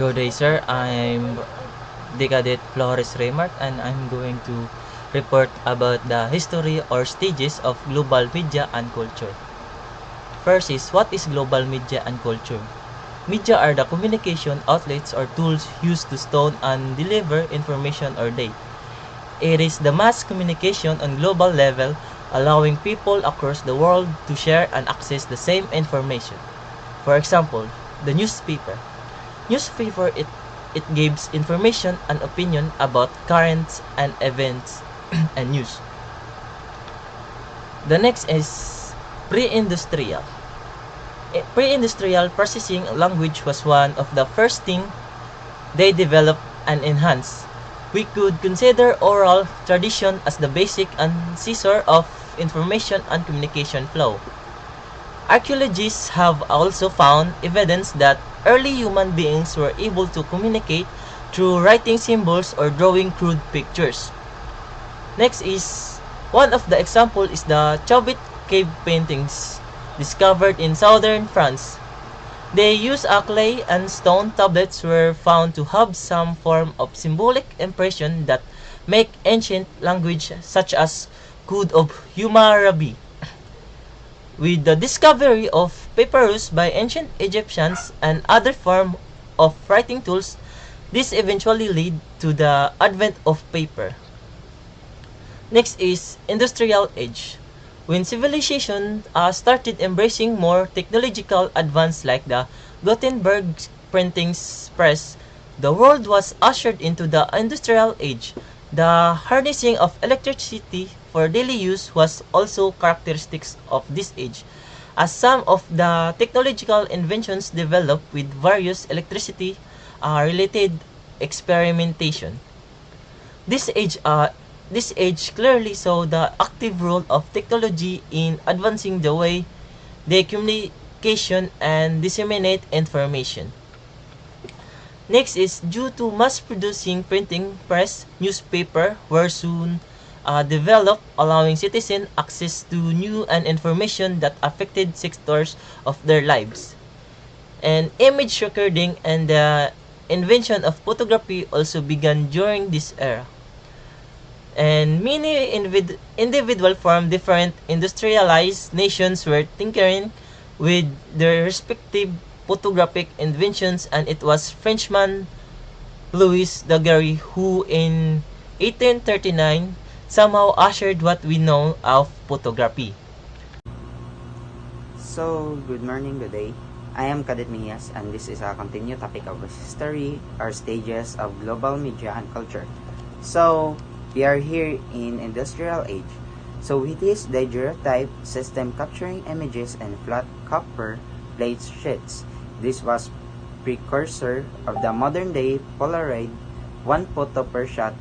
Good day, sir. I'm Decadet Flores Remark, and I'm going to report about the history or stages of global media and culture. First is, what is global media and culture? Media are the communication outlets or tools used to store and deliver information or data. It is the mass communication on global level, allowing people across the world to share and access the same information. For example, the newspaper. Newspaper, it gives information and opinion about currents and events and news. The next is pre-industrial. Pre-industrial processing language was one of the first thing they developed and enhanced. We could consider oral tradition as the basic ancestor of information and communication flow. Archaeologists have also found evidence that early human beings were able to communicate through writing symbols or drawing crude pictures. Next is, one of the example is the Chauvet cave paintings discovered in southern France. They use a clay and stone tablets were found to have some form of symbolic impression that make ancient language such as Code of Hammurabi. With the discovery of papyrus by ancient Egyptians and other form of writing tools, this eventually led to the advent of paper. Next is industrial age. When civilization started embracing more technological advance like the Gutenberg printing press, the world was ushered into the industrial age. The harnessing of electricity for daily use was also characteristics of this age, as some of the technological inventions developed with various electricity related experimentation. This age this age clearly saw the active role of technology in advancing the way they communication and disseminate information. Next is, due to mass-producing printing press, newspaper were soon developed, allowing citizens access to new and information that affected sectors of their lives. And image recording and the invention of photography also began during this era. And many individual from different industrialized nations were tinkering with their respective photographic inventions, and it was Frenchman Louis Daguerre who in 1839 somehow ushered what we know of photography. So, good morning, good day. I am Cadet Mias, and this is a continued topic of history or stages of global media and culture. So, we are here in industrial age. So, it is daguerreotype system capturing images and flat copper plate sheets. This was precursor of the modern day Polaroid, one photo per shot,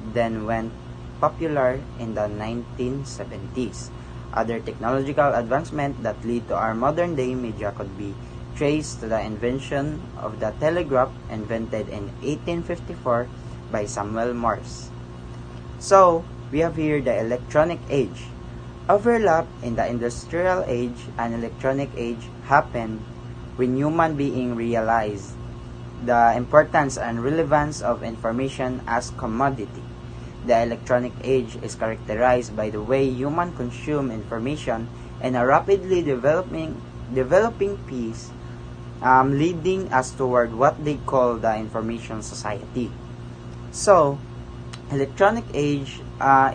then went popular in the 1970s. Other technological advancement that lead to our modern day media could be traced to the invention of the telegraph invented in 1854 by Samuel Morse. So, we have here the electronic age. Overlap in the industrial age and electronic age happened when human being realized the importance and relevance of information as commodity. The electronic age is characterized by the way humans consume information in a rapidly developing piece, leading us toward what they call the information society. So, electronic age,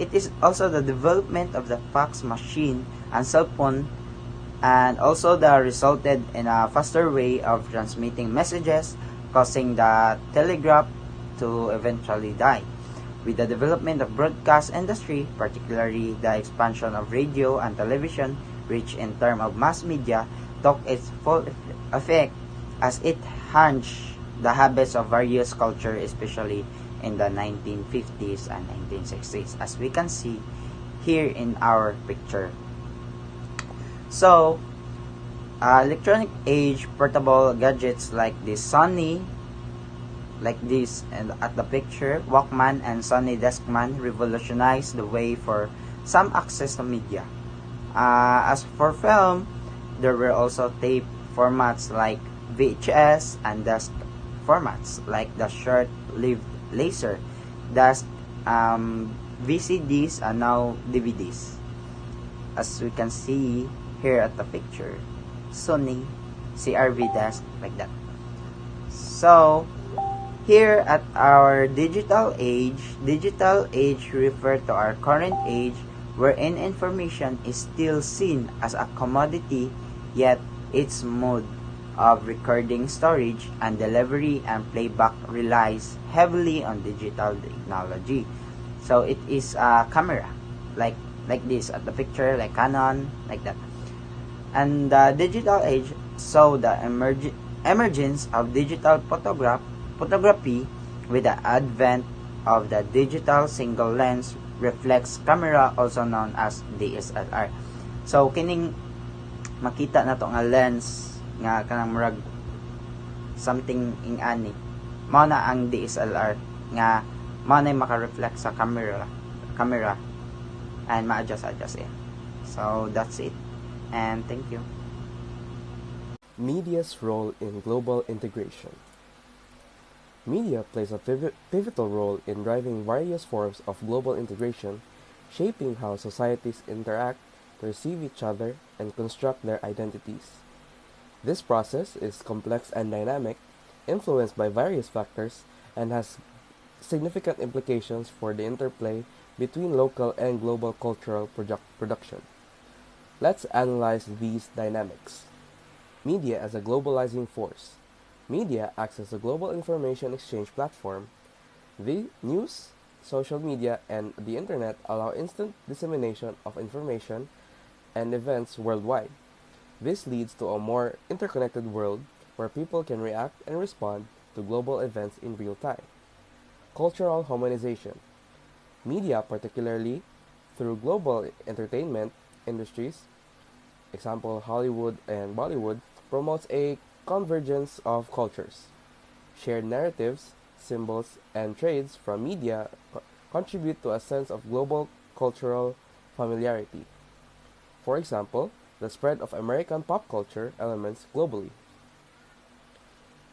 it is also the development of the fax machine and cell phone, and also the resulted in a faster way of transmitting messages, causing the telegraph to eventually die. With the development of broadcast industry, particularly the expansion of radio and television, which in terms of mass media took its full effect as it changed the habits of various culture, especially in the 1950s and 1960s, as we can see here in our picture. So, electronic age portable gadgets like the Sony, like this and at the picture, Walkman and Sony Discman revolutionized the way for some access to media. As for film, there were also tape formats like VHS and formats like the short-lived laser, thus VCDs and now DVDs. As we can see here at the picture, Sony, CRV desk, like that. So, here at our digital age refer to our current age wherein information is still seen as a commodity, yet its mode of recording, storage, and delivery and playback relies heavily on digital technology. So it is a camera, like this at the picture, like Canon, like that. And the digital age saw the emergence of digital photography with the advent of the digital single lens reflex camera, also known as DSLR. So kining makita na to nga lens nga kanang murag something ing ani, mao na ang DSLR nga mao na maka-reflect sa camera and ma-adjust eh. So that's it, and thank you. Media's role in global integration. Media plays a pivotal role in driving various forms of global integration, shaping how societies interact, perceive each other, and construct their identities. This process is complex and dynamic, influenced by various factors, and has significant implications for the interplay between local and global cultural production. Let's analyze these dynamics. Media as a globalizing force. Media acts as a global information exchange platform. The news, social media, and the internet allow instant dissemination of information and events worldwide. This leads to a more interconnected world where people can react and respond to global events in real time. Cultural harmonization. Media, particularly through global entertainment industries, example Hollywood and Bollywood, promotes a convergence of cultures. Shared narratives, symbols, and trades from media contribute to a sense of global cultural familiarity. For example, the spread of American pop culture elements globally.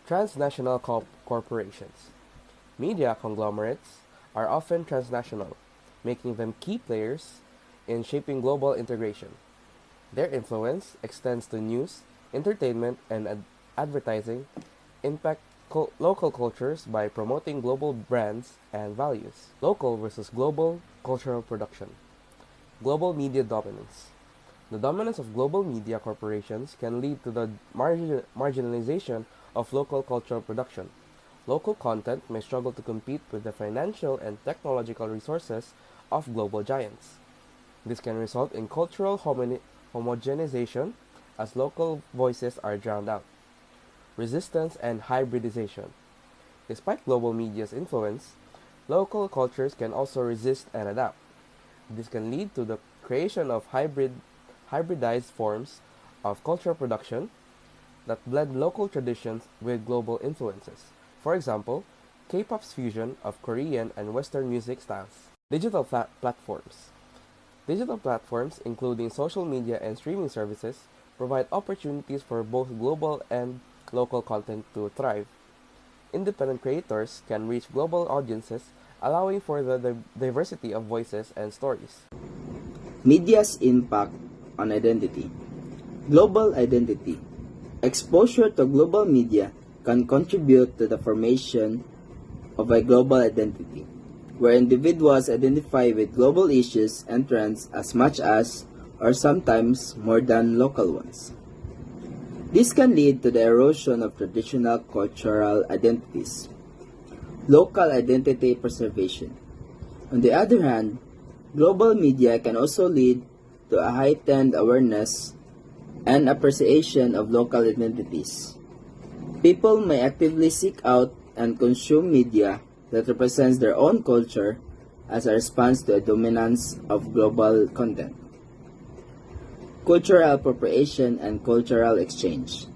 Transnational corporations. Media conglomerates are often transnational, making them key players in shaping global integration. Their influence extends to news, entertainment, and advertising, impact local cultures by promoting global brands and values. Local versus global cultural production. Global media dominance. The dominance of global media corporations can lead to the marginalization of local cultural production. Local content may struggle to compete with the financial and technological resources of global giants. This can result in cultural homogenization as local voices are drowned out. Resistance and hybridization. Despite global media's influence, local cultures can also resist and adapt. This can lead to the creation of hybridized forms of cultural production that blend local traditions with global influences. For example, K-pop's fusion of Korean and Western music styles. Digital platforms. Digital platforms, including social media and streaming services, provide opportunities for both global and local content to thrive. Independent creators can reach global audiences, allowing for the diversity of voices and stories. Media's impact on identity. Global identity. Exposure to global media can contribute to the formation of a global identity, where individuals identify with global issues and trends as much as, or sometimes more than, local ones. This can lead to the erosion of traditional cultural identities. Local identity preservation. On the other hand, global media can also lead to a heightened awareness and appreciation of local identities. People may actively seek out and consume media that represents their own culture as a response to a dominance of global content. Cultural appropriation and cultural exchange.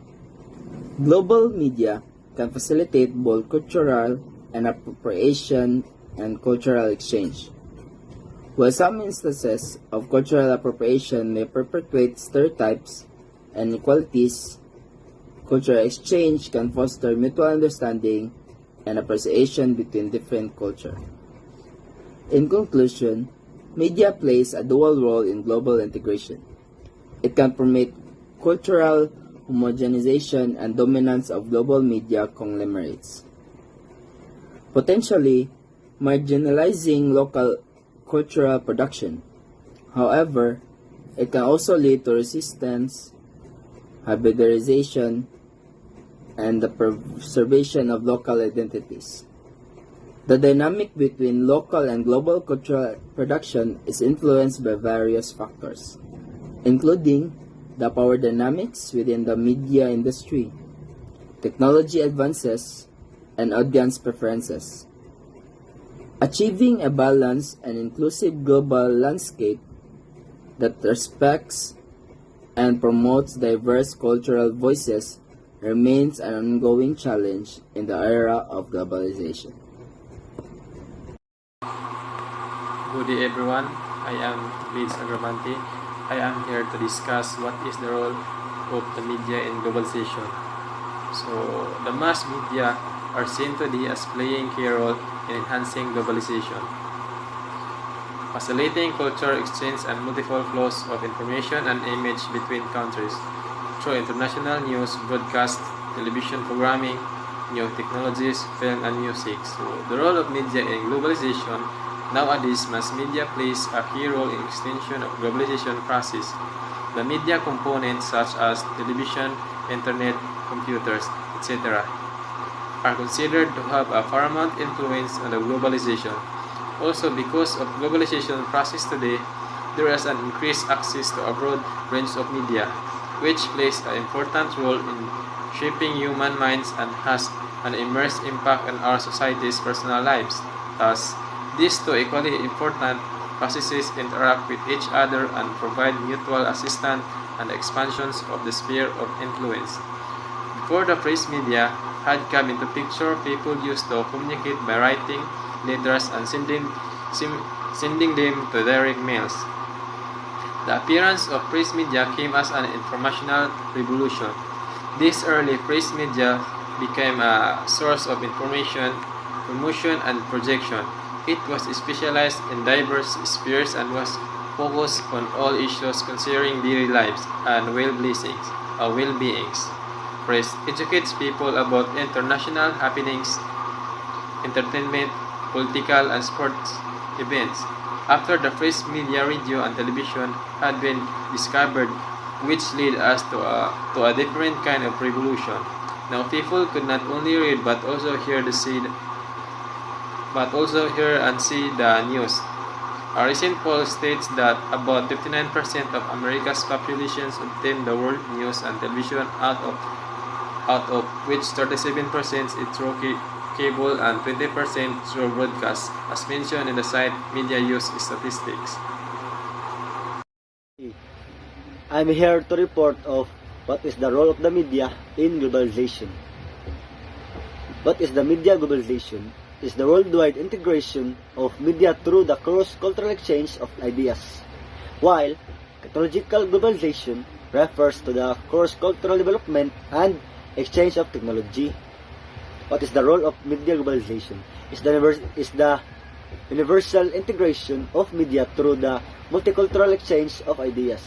Global media can facilitate both cultural and appropriation and cultural exchange. While some instances of cultural appropriation may perpetuate stereotypes and inequalities, Cultural exchange can foster mutual understanding and appreciation between different cultures. In conclusion, media plays a dual role in global integration. It can promote cultural homogenization and dominance of global media conglomerates, potentially marginalizing local cultural production. However, it can also lead to resistance, hybridization, and the preservation of local identities. The dynamic between local and global cultural production is influenced by various factors, including the power dynamics within the media industry, technology advances, and audience preferences. Achieving a balanced and inclusive global landscape that respects and promotes diverse cultural voices remains an ongoing challenge in the era of globalization. Good day everyone, I am Vince Agramante. I am here to discuss what is the role of the media in globalization. So, the mass media are seen today as playing a key role in enhancing globalization, facilitating cultural exchange and multiple flows of information and image between countries through international news, broadcast, television programming, new technologies, film, and music. So, the role of media in globalization. Nowadays, mass media plays a key role in extension of globalization process. The media components such as television, internet, computers, etc. are considered to have a paramount influence on the globalization. Also, because of globalization process today, there is an increased access to a broad range of media, which plays an important role in shaping human minds and has an immense impact on our society's personal lives. Thus, these two equally important processes interact with each other and provide mutual assistance and expansions of the sphere of influence. Before the press media had come into picture, people used to communicate by writing letters and sending them to direct mails. The appearance of press media came as an informational revolution. This early press media became a source of information, promotion, and projection. It was specialized in diverse spheres and was focused on all issues concerning daily lives and well-beings. Press educates people about international happenings, entertainment, political, and sports events. After the press media, radio and television had been discovered, which led us to a different kind of revolution. Now people could not only read but also hear and see the news. A recent poll states that about 59% of America's population obtain the world news and television, out of which 37% is through cable and 20% through broadcast, as mentioned in the site Media Use Statistics. I'm here to report of what is the role of the media in globalization. What is the media globalization? Is the worldwide integration of media through the cross-cultural exchange of ideas, while technological globalization refers to the cross-cultural development and exchange of technology. What is the role of media globalization? Is the universal integration of media through the multicultural exchange of ideas.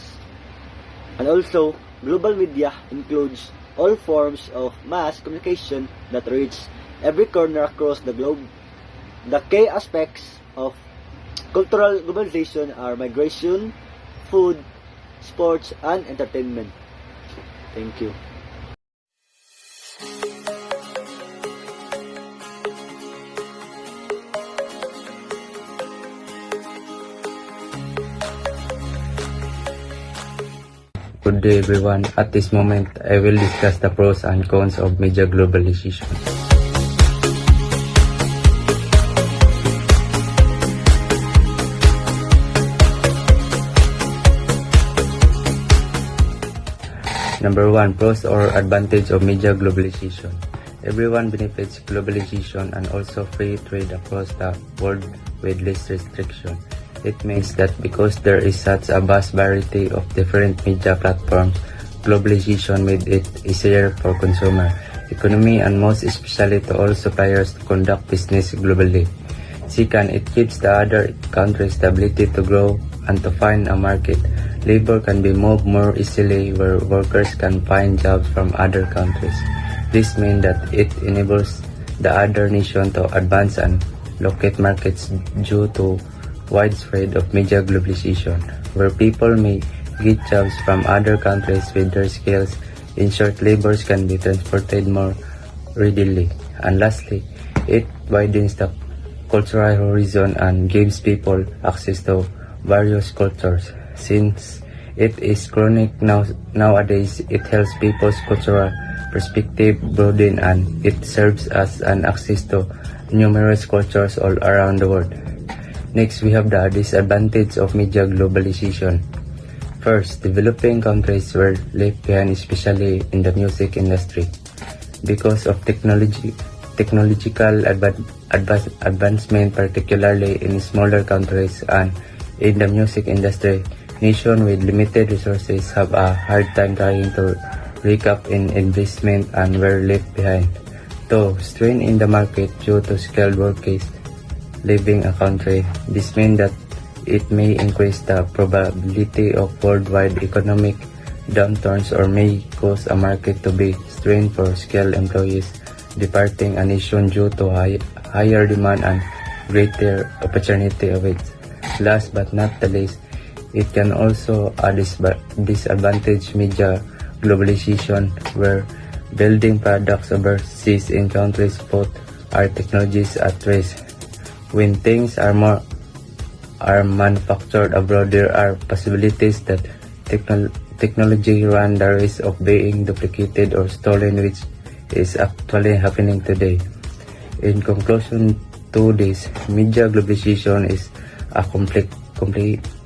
And also, global media includes all forms of mass communication that reach every corner across the globe. The key aspects of cultural globalization are migration, food, sports, and entertainment. Thank you. Good day everyone. At this moment, I will discuss the pros and cons of media globalization. Number 1. Pros or advantage of media globalization. Everyone benefits globalization and also free trade across the world with less restriction. It means that because there is such a vast variety of different media platforms, globalization made it easier for consumer economy and most especially to all suppliers to conduct business globally. Second, it gives the other countries the ability to grow and to find a market. Labor can be moved more easily where workers can find jobs from other countries. This means that it enables the other nation to advance and locate markets due to widespread of media globalization, where people may get jobs from other countries with their skills. In short, labors can be transported more readily. And lastly, it widens the cultural horizon and gives people access to various cultures. Since it is chronic nowadays, it helps people's cultural perspective broaden and it serves as an access to numerous cultures all around the world. Next, we have the disadvantage of media globalization. First, developing countries were left behind, especially in the music industry. Because of technological advancement, particularly in smaller countries and in the music industry, nations with limited resources have a hard time trying to rake up in investment and were left behind. 2. Strain in the market due to skilled workers leaving a country. This means that it may increase the probability of worldwide economic downturns or may cause a market to be strained for skilled employees departing a nation due to higher demand and greater opportunity awaits. Last but not the least, it can also disadvantage media globalization where building products overseas in countries put our technologies at risk. When things are manufactured abroad, there are possibilities that technology run the risk of being duplicated or stolen, which is actually happening today. In conclusion to this, media globalization is a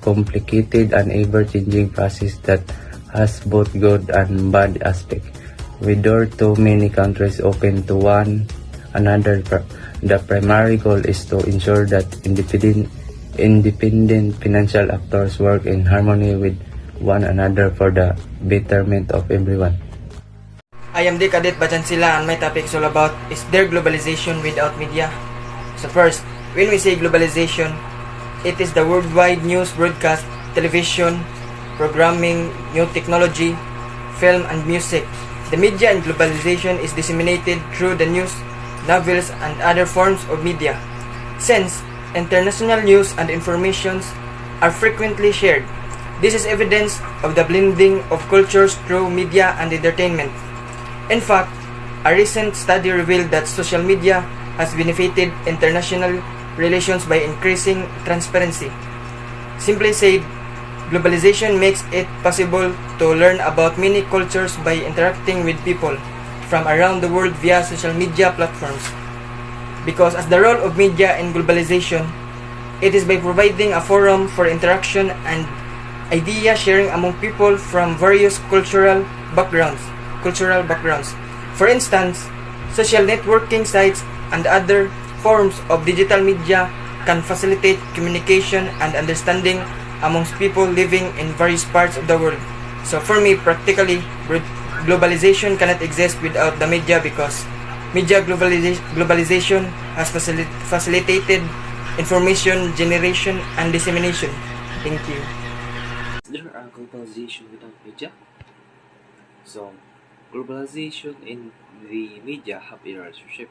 complicated and ever-changing process that has both good and bad aspects. With door too many countries open to one another, the primary goal is to ensure that independent financial actors work in harmony with one another for the betterment of everyone. I am the Cadet Bachansila and my topic is all about is there globalization without media? So first, when we say globalization, it is the worldwide news broadcast, television, programming, new technology, film and music. The media and globalization is disseminated through the news, novels and other forms of media. Since international news and informations are frequently shared, this is evidence of the blending of cultures through media and entertainment. In fact, a recent study revealed that social media has benefited international relations by increasing transparency. Simply said, globalization makes it possible to learn about many cultures by interacting with people from around the world via social media platforms. Because as the role of media in globalization, it is by providing a forum for interaction and idea sharing among people from various cultural backgrounds. For instance, social networking sites and other forms of digital media can facilitate communication and understanding amongst people living in various parts of the world. So for me, practically, globalization cannot exist without the media because media globalization has facilitated information generation and dissemination. Thank you. Is there a globalization without media? So, globalization in the media have a relationship.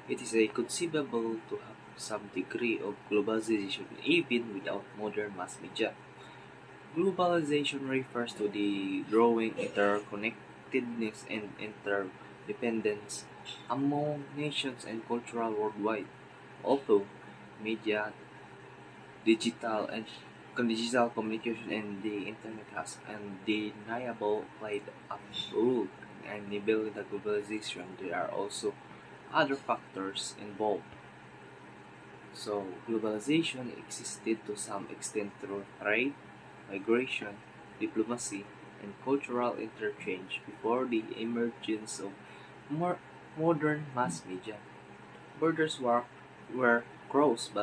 It is conceivable to have some degree of globalization even without modern mass media. Globalization refers to the growing interconnectedness and interdependence among nations and cultural worldwide. Although media, digital and digital communication and the internet has undeniably played a role in enabling the globalization, there are also other factors involved. So, globalization existed to some extent through trade, migration, diplomacy, and cultural interchange before the emergence of more modern mass media. Borders were crossed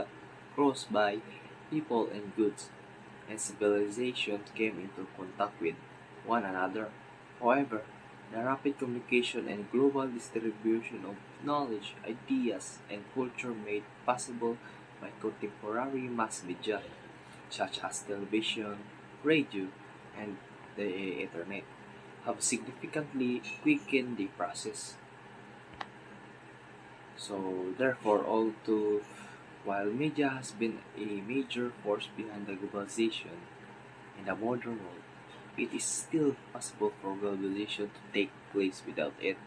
by people and goods, and civilizations came into contact with one another. However, the rapid communication and global distribution of knowledge, ideas, and culture made possible by contemporary mass media, such as television, radio, and the internet, have significantly quickened the process. So, therefore, while media has been a major force behind the globalization in the modern world, it is still possible for globalization to take place without it,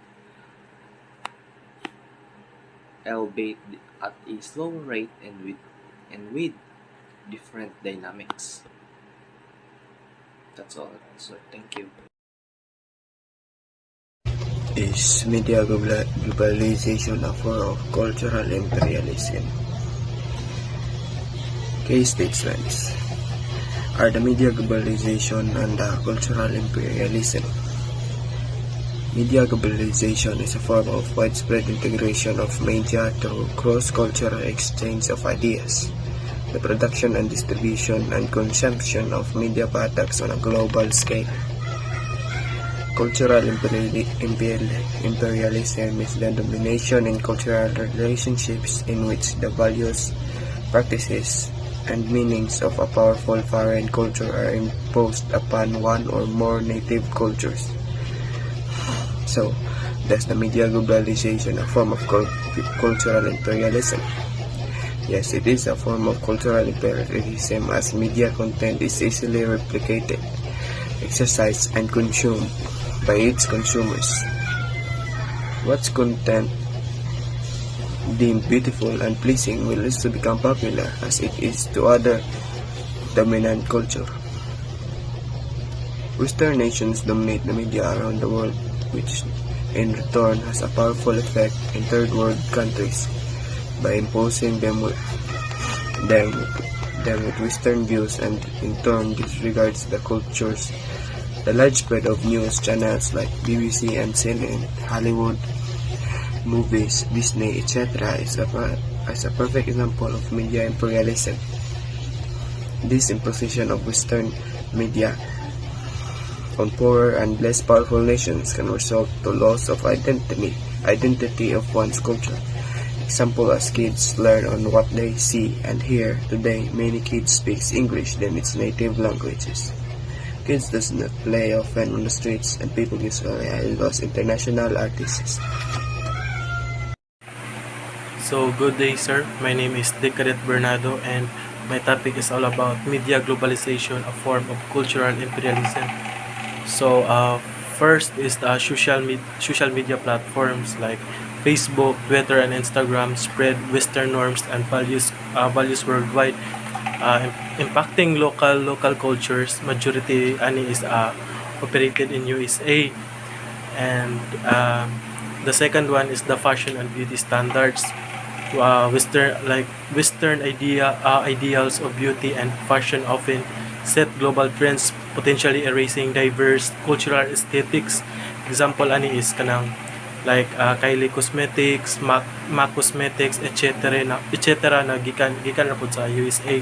albeit at a slower rate and with different dynamics. That's all. So, thank you. Is media globalization a form of cultural imperialism? Case statements. Are the media globalization and the cultural imperialism? Media globalization is a form of widespread integration of media through cross-cultural exchange of ideas, the production and distribution and consumption of media products on a global scale. Cultural imperialism is the domination in cultural relationships in which the values, practices, and meanings of a powerful foreign culture are imposed upon one or more native cultures. So, does the media globalization a form of cultural imperialism? Yes, it is a form of cultural imperialism as media content is easily replicated, exercised, and consumed by its consumers. What's content deemed beautiful and pleasing will also become popular as it is to other dominant culture. Western nations dominate the media around the world, which in return has a powerful effect in third world countries by imposing them with Western views, and in turn disregards the cultures. The large spread of news channels like BBC and CNN, Hollywood, movies, Disney, etc. is a perfect example of media imperialism. This imposition of Western media on poorer and less powerful nations can result to loss of identity of one's culture. Example, as kids learn on what they see and hear today, many kids speak English than its native languages. Kids does not play often on the streets, and people usually idolize international artists. So, good day, sir. My name is Decadet Bernardo, and my topic is all about media globalization, a form of cultural imperialism. So, first is the social media platforms like Facebook, Twitter, and Instagram spread Western norms and values worldwide, impacting local cultures. Majority ani is operated in USA, and the second one is the fashion and beauty standards. Western ideals of beauty and fashion often set global trends, potentially erasing diverse cultural aesthetics. Example ani is kanang like Kylie Cosmetics, MAC Cosmetics, etc. na gikan na pud sa USA.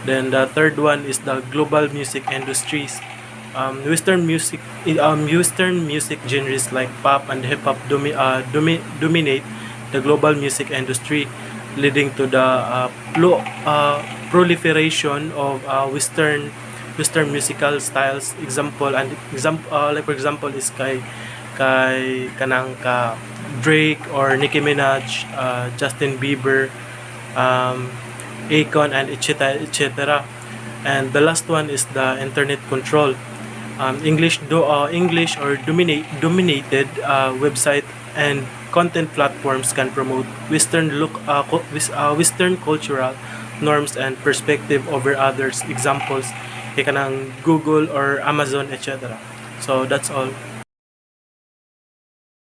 Then the third one is the global music industries. Western music genres like pop and hip hop dominate the global music industry, leading to the proliferation of Western musical styles. For example is kay kanang ka Drake or Nicki Minaj, Justin Bieber, Akon, and etc. And the last one is the internet control. English or dominated website and content platforms can promote Western cultural norms and perspective over others. Examples kay kanang Google or Amazon, etc. So that's all.